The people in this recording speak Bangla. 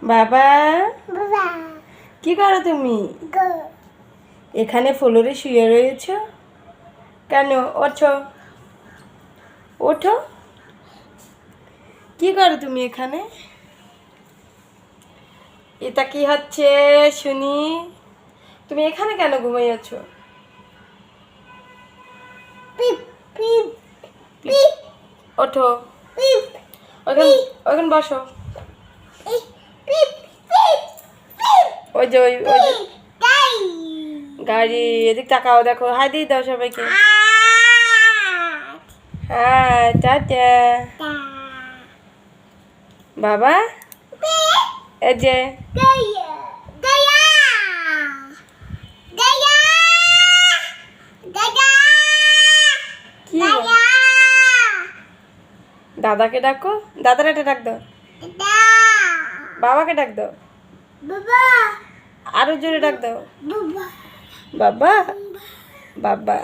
বাবা কি করো তুমি? এখানে ফ্লোরে শুয়ে রয়েছ কেন? ওঠো ওঠো। কি করো তুমি এখানে? এটা কি হচ্ছে শুনি? তুমি এখানে কেন ঘুমাইয়াছ? ওঠো, ওখানে বসো। ওই যে ওই ওই যে গাড়ি, এদিক তাকাও, দেখো হাই দিয়ে দাও সবাইকে। হ্যাঁ, টাটা বাবা। এই যে কি দাদাকে ডাকো, দাদার একটা ডাক দাও, বাবাকে ডাক দাও, আরো জোরে ডাক দাও, বাবা বাবা।